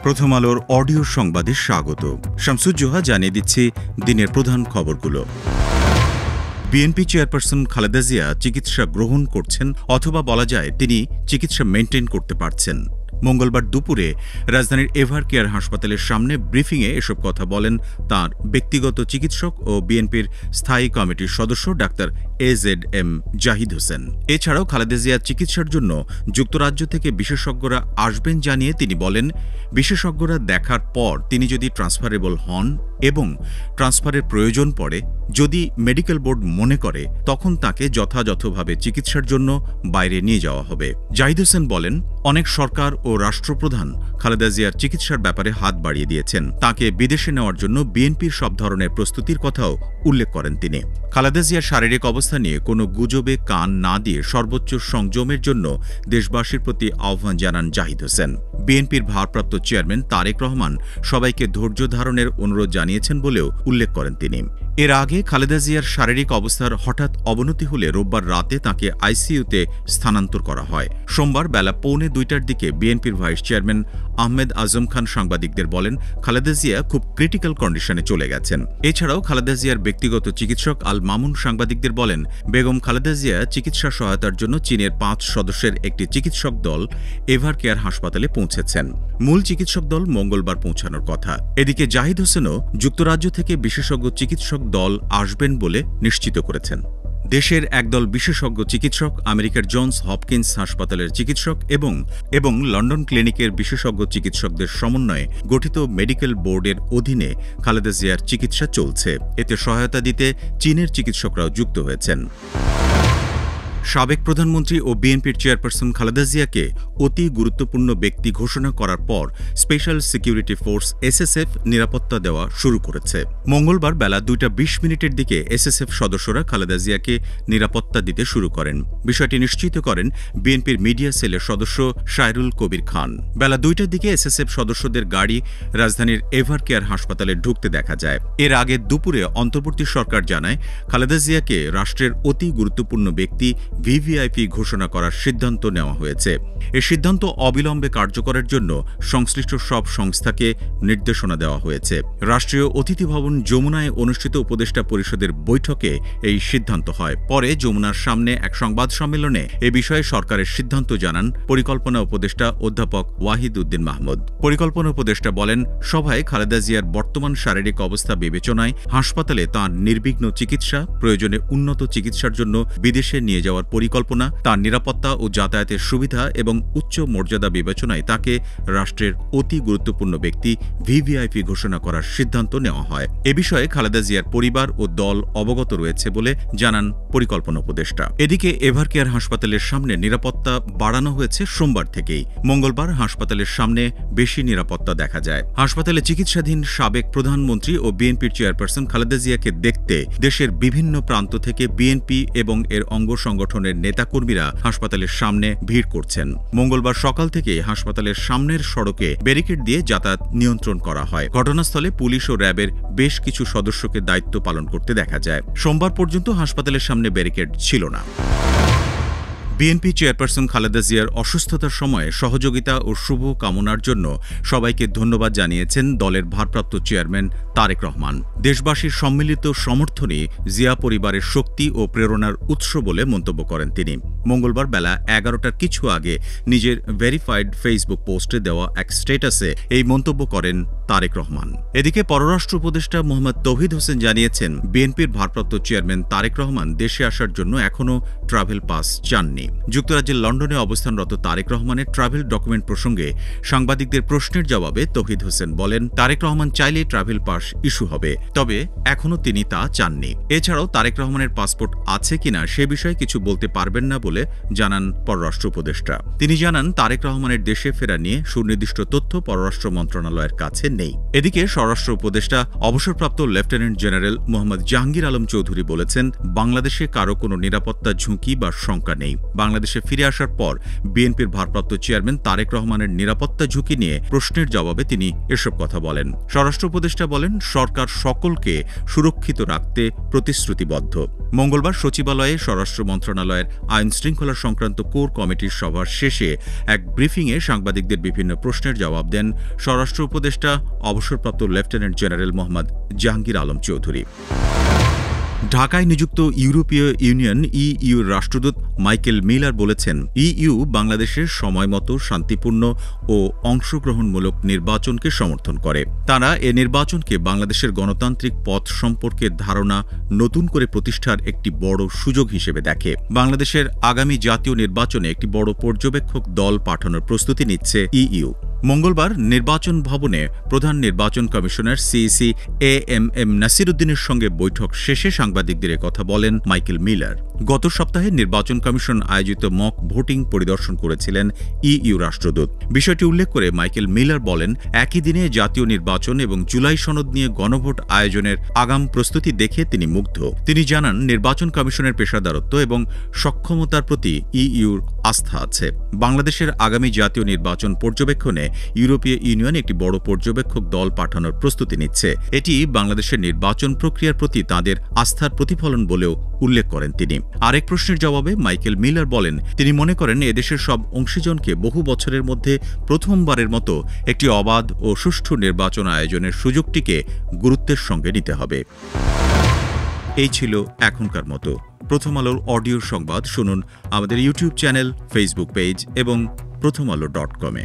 প্রথম আলোর অডিও সংবাদে স্বাগত। শামসুজ্জোহা জানিয়ে দিচ্ছি দিনের প্রধান খবরগুলো। বিএনপি চেয়ারপারসন খালেদা জিয়া চিকিৎসা গ্রহণ করছেন, অথবা বলা যায় তিনি চিকিৎসা মেইনটেইন করতে পারছেন। মঙ্গলবার দুপুরে রাজধানীর এভার কেয়ার হাসপাতালের সামনে ব্রিফিংয়ে এসব কথা বলেন তাঁর ব্যক্তিগত চিকিৎসক ও বিএনপির স্থায়ী কমিটির সদস্য ডাক্তার AZM জাহিদ হোসেন। এছাড়াও খালেদা জিয়ার চিকিৎসার জন্য যুক্তরাজ্য থেকে বিশেষজ্ঞরা আসবেন জানিয়ে তিনি বলেন, বিশেষজ্ঞরা দেখার পর তিনি যদি ট্রান্সফারেবল হন এবং ট্রান্সফারের প্রয়োজন পড়ে, যদি মেডিকেল বোর্ড মনে করে, তখন তাকে যথাযথভাবে চিকিৎসার জন্য বাইরে নিয়ে যাওয়া হবে। জাহিদ হোসেন বলেন, অনেক সরকার ও রাষ্ট্রপ্রধান খালেদা জিয়ার চিকিৎসার ব্যাপারে হাত বাড়িয়ে দিয়েছেন। তাকে বিদেশে নেওয়ার জন্য বিএনপির সব ধরনের প্রস্তুতির কথাও উল্লেখ করেন তিনি। খালেদা জিয়ার শারীরিক অবস্থা নিয়ে কোনো গুজবে কান না দিয়ে সর্বোচ্চ সংযমের জন্য দেশবাসীর প্রতি আহ্বান জানান জাহিদ হোসেন। বিএনপির ভারপ্রাপ্ত চেয়ারম্যান তারেক রহমান সবাইকে ধৈর্য ধারণের অনুরোধ জানিয়েছেন বলেও উল্লেখ করেন তিনি। এর আগে খালেদা জিয়ার শারীরিক অবস্থার হঠাৎ অবনতি হলে রোববার রাতে তাঁকে আইসিইউতে স্থানান্তর করা হয়। সোমবার বেলা 1:45টার দিকে বিএনপির ভাইস চেয়ারম্যান আহমেদ আজম খান সাংবাদিকদের বলেন, খালেদা জিয়া খুব ক্রিটিক্যাল কন্ডিশনে চলে গেছেন। এছাড়াও খালেদা জিয়ার ব্যক্তিগত চিকিৎসক আল মামুন সাংবাদিকদের বলেন, বেগম খালেদা জিয়া চিকিৎসা সহায়তার জন্য চীনের 5 সদস্যের একটি চিকিৎসক দল এভার কেয়ার হাসপাতালে পৌঁছেছেন। মূল চিকিৎসক দল মঙ্গলবার পৌঁছানোর কথা। এদিকে জাহিদ হোসেনও যুক্তরাজ্য থেকে বিশেষজ্ঞ চিকিৎসক দল আসবেন বলে নিশ্চিত করেছেন। দেশের একদল বিশেষজ্ঞ চিকিৎসক, আমেরিকার জনস হপকিন্স হাসপাতালের চিকিৎসক এবং লন্ডন ক্লিনিকের বিশেষজ্ঞ চিকিৎসকদের সমন্বয়ে গঠিত মেডিকেল বোর্ডের অধীনে খালেদা জিয়ার চিকিৎসা চলছে। এতে সহায়তা দিতে চীনের চিকিৎসকরাও যুক্ত হয়েছেন। সাবেক প্রধানমন্ত্রী ও বিএনপির চেয়ারপারসন খালেদা জিয়াকে অতি গুরুত্বপূর্ণ ব্যক্তি ঘোষণা করার পর স্পেশাল সিকিউরিটি ফোর্স SSF নিরাপত্তা দেওয়া শুরু করেছে। মঙ্গলবার বেলা 2:20 দিকে SSF সদস্যরা খালেদা জিয়াকে নিরাপত্তা দিতে শুরু করেন। বিষয়টি নিশ্চিত করেন বিএনপির মিডিয়া সেলের সদস্য শায়রুল কবির খান। বেলা 2টার দিকে SSF সদস্যদের গাড়ি রাজধানীর এভার কেয়ার হাসপাতালে ঢুকতে দেখা যায়। এর আগে দুপুরে অন্তর্বর্তী সরকার জানায়, খালেদা জিয়াকে রাষ্ট্রের অতি গুরুত্বপূর্ণ ব্যক্তি VVIP ঘোষণা করার সিদ্ধান্ত নেওয়া হয়েছে। এ সিদ্ধান্ত অবিলম্বে কার্যকরের জন্য সংশ্লিষ্ট সব সংস্থাকে নির্দেশনা দেওয়া হয়েছে। রাষ্ট্রীয় অতিথি ভবন যমুনায় অনুষ্ঠিত উপদেষ্টা পরিষদের বৈঠকে এই সিদ্ধান্ত হয়। পরে যমুনার সামনে এক সংবাদ সম্মেলনে এ বিষয়ে সরকারের সিদ্ধান্ত জানান পরিকল্পনা উপদেষ্টা অধ্যাপক ওয়াহিদ উদ্দিন মাহমুদ। পরিকল্পনা উপদেষ্টা বলেন, সভায় খালেদা জিয়ার বর্তমান শারীরিক অবস্থা বিবেচনায় হাসপাতালে তাঁর নির্বিঘ্ন চিকিৎসা, প্রয়োজনে উন্নত চিকিৎসার জন্য বিদেশে নিয়ে যাওয়ার পরিকল্পনা, তার নিরাপত্তা ও যাতায়াতের সুবিধা এবং উচ্চ মর্যাদা বিবেচনায় তাকে রাষ্ট্রের অতি গুরুত্বপূর্ণ ব্যক্তি VVIP ঘোষণা করার সিদ্ধান্ত নেওয়া হয়। এ বিষয়ে খালেদা জিয়ার পরিবার ও দল অবগত রয়েছে বলে জানান পরিকল্পনা উপদেষ্টা। এদিকে এভার কেয়ার হাসপাতালের সামনে নিরাপত্তা বাড়ানো হয়েছে সোমবার থেকেই। মঙ্গলবার হাসপাতালের সামনে বেশি নিরাপত্তা দেখা যায়। হাসপাতালে চিকিৎসাধীন সাবেক প্রধানমন্ত্রী ও বিএনপির চেয়ারপারসন খালেদা জিয়াকে দেখতে দেশের বিভিন্ন প্রান্ত থেকে বিএনপি এবং এর অঙ্গ সংগঠনের নেতাকর্মীরা হাসপাতালের সামনে ভিড় করছেন। মঙ্গলবার সকাল থেকে হাসপাতালের সামনের সড়কে ব্যারিকেড দিয়ে যাতায়াত নিয়ন্ত্রণ করা হয়। ঘটনাস্থলে পুলিশ ও র্যাবের বেশ কিছু সদস্যকে দায়িত্ব পালন করতে দেখা যায়। সোমবার পর্যন্ত হাসপাতালের সামনে ব্যারিকেড ছিল না। বিএনপি চেয়ারপারসন খালেদা জিয়ার অসুস্থতার সময়ে সহযোগিতা ও শুভ কামনার জন্য সবাইকে ধন্যবাদ জানিয়েছেন দলের ভারপ্রাপ্ত চেয়ারম্যান তারেক রহমান। দেশবাসীর সম্মিলিত সমর্থনই জিয়া পরিবারের শক্তি ও প্রেরণার উৎস বলে মন্তব্য করেন তিনি। মঙ্গলবার বেলা 11টার কিছু আগে নিজের ভেরিফাইড ফেসবুক পোস্টে দেওয়া এক স্ট্যাটাসে এই মন্তব্য করেন তারেক রহমান। এদিকে পররাষ্ট্র উপদেষ্টা মোহাম্মদ তৌহিদ হোসেন জানিয়েছেন, বিএনপির ভারপ্রাপ্ত চেয়ারম্যান তারেক রহমান দেশে আসার জন্য এখনও ট্রাভেল পাস চাননি। যুক্তরাজ্যের লন্ডনে অবস্থানরত তারেক রহমানের ট্রাভেল ডকুমেন্ট প্রসঙ্গে সাংবাদিকদের প্রশ্নের জবাবে তৌহিদ হোসেন বলেন, তারেক রহমান চাইলে ট্রাভেল পাস ইস্যু হবে, তবে এখনও তিনি তা চাননি। এছাড়াও তারেক রহমানের পাসপোর্ট আছে কিনা সে বিষয়ে কিছু বলতে পারবেন না বলে জানান পররাষ্ট্র উপদেষ্টা। তিনি জানান, তারেক রহমানের দেশে ফেরা নিয়ে সুনির্দিষ্ট তথ্য পররাষ্ট্র মন্ত্রণালয়ের কাছে নেই। এদিকে স্বরাষ্ট্র উপদেষ্টা অবসরপ্রাপ্ত লেফটেন্যান্ট জেনারেল মোহাম্মদ জাহাঙ্গীর আলম চৌধুরী বলেছেন, বাংলাদেশে কারো কোনো নিরাপত্তা ঝুঁকি বা শঙ্কা নেই। বাংলাদেশে ফিরে আসার পর বিএনপির ভারপ্রাপ্ত চেয়ারম্যান তারেক রহমানের নিরাপত্তা ঝুঁকি নিয়ে প্রশ্নের জবাবে তিনি এসব কথা বলেন। স্বরাষ্ট্র উপদেষ্টা বলেন, সরকার সকলকে সুরক্ষিত রাখতে প্রতিশ্রুতিবদ্ধ। মঙ্গলবার সচিবালয়ে স্বরাষ্ট্র মন্ত্রণালয়ের আইন শৃঙ্খলা সংক্রান্ত কোর কমিটির সভার শেষে এক ব্রিফিংয়ে সাংবাদিকদের বিভিন্ন প্রশ্নের জবাব দেন স্বরাষ্ট্র উপদেষ্টা অবসরপ্রাপ্ত লেফটেন্যান্ট জেনারেল মোহাম্মদ জাহাঙ্গীর আলম চৌধুরী। ঢাকায় নিযুক্ত ইউরোপীয় ইউনিয়ন ইইউর রাষ্ট্রদূত মাইকেল মিলার বলেছেন, ইইউ বাংলাদেশের সময়মতো শান্তিপূর্ণ ও অংশগ্রহণমূলক নির্বাচনকে সমর্থন করে। তারা এ নির্বাচনকে বাংলাদেশের গণতান্ত্রিক পথ সম্পর্কে ধারণা নতুন করে প্রতিষ্ঠার একটি বড় সুযোগ হিসেবে দেখে। বাংলাদেশের আগামী জাতীয় নির্বাচনে একটি বড় পর্যবেক্ষক দল পাঠানোর প্রস্তুতি নিচ্ছে ইইউ। মঙ্গলবার নির্বাচন ভবনে প্রধান নির্বাচন কমিশনার সিইসি এএমএম নাসির উদ্দিনের সঙ্গে বৈঠক শেষে সাংবাদিকদের কথা বলেন মাইকেল মিলার। গত সপ্তাহে নির্বাচন কমিশন আয়োজিত মক ভোটিং পরিদর্শন করেছিলেন ইইউ রাষ্ট্রদূত। বিষয়টি উল্লেখ করে মাইকেল মিলার বলেন, একই দিনে জাতীয় নির্বাচন এবং জুলাই সনদ নিয়ে গণভোট আয়োজনের আগাম প্রস্তুতি দেখে তিনি মুগ্ধ। তিনি জানান, নির্বাচন কমিশনের পেশাদারত্ব এবং সক্ষমতার প্রতি ইইউর আস্থা আছে। বাংলাদেশের আগামী জাতীয় নির্বাচন পর্যবেক্ষণে ইউরোপীয় ইউনিয়ন একটি বড় পর্যবেক্ষক দল পাঠানোর প্রস্তুতি নিচ্ছে। এটি বাংলাদেশের নির্বাচন প্রক্রিয়ার প্রতি তাদের আস্থার প্রতিফলন বলেও উল্লেখ করেন তিনি। আরেক প্রশ্নের জবাবে মাইকেল মিলার বলেন, তিনি মনে করেন এদেশের সব অংশীজনকে বহু বছরের মধ্যে প্রথমবারের মতো একটি অবাধ ও সুষ্ঠু নির্বাচন আয়োজনের সুযোগটিকে গুরুত্বের সঙ্গে নিতে হবে। এই ছিল এখনকার মতো প্রথম আলোর অডিও সংবাদ। শুনুন আমাদের ইউটিউব চ্যানেল, ফেসবুক পেজ এবং prothomalo.com-এ।